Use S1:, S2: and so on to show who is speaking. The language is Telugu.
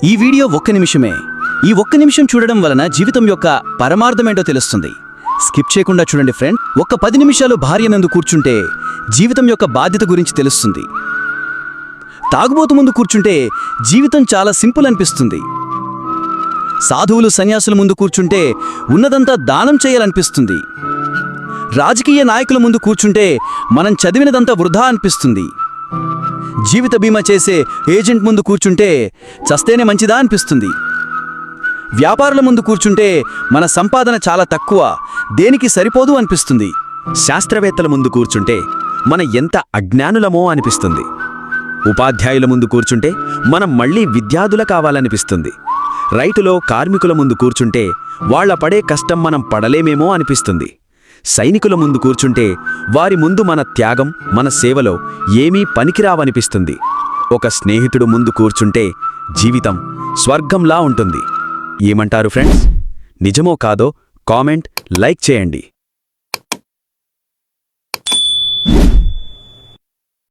S1: ఈ వీడియో ఒక్క నిమిషమే. ఈ ఒక్క నిమిషం చూడడం వలన జీవితం యొక్క పరమార్థమేంటో తెలుస్తుంది. స్కిప్ చేయకుండా చూడండి ఫ్రెండ్. ఒక్క 10 నిమిషాలు భార్యనందు కూర్చుంటే జీవితం యొక్క బాధ్యత గురించి తెలుస్తుంది. తాగుబోతు ముందు కూర్చుంటే జీవితం చాలా సింపుల్ అనిపిస్తుంది. సాధువులు సన్యాసుల ముందు కూర్చుంటే ఉన్నదంతా దానం చేయాలనిపిస్తుంది. రాజకీయ నాయకుల ముందు కూర్చుంటే మనం చదివినదంతా వృధా అనిపిస్తుంది. జీవిత బీమా చేసే ఏజెంట్ ముందు కూర్చుంటే చస్తేనే మంచిదా అనిపిస్తుంది. వ్యాపారుల ముందు కూర్చుంటే మన సంపాదన చాలా తక్కువ, దేనికి సరిపోదు అనిపిస్తుంది.
S2: శాస్త్రవేత్తల ముందు కూర్చుంటే మన ఎంత అజ్ఞానులమో అనిపిస్తుంది. ఉపాధ్యాయుల ముందు కూర్చుంటే మనం మళ్ళీ విద్యార్థుల కావాలనిపిస్తుంది. రైతులో కార్మికుల ముందు కూర్చుంటే వాళ్ల పడే కష్టం మనం పడలేమేమో అనిపిస్తుంది. సైనికుల ముందు కూర్చుంటే వారి ముందు మన త్యాగం, మన సేవలో ఏమీ పనికిరావనిపిస్తుంది. ఒక స్నేహితుడు ముందు కూర్చుంటే జీవితం స్వర్గంలా ఉంటుంది. ఏమంటారు ఫ్రెండ్స్? నిజమో కాదో కామెంట్, లైక్ చేయండి.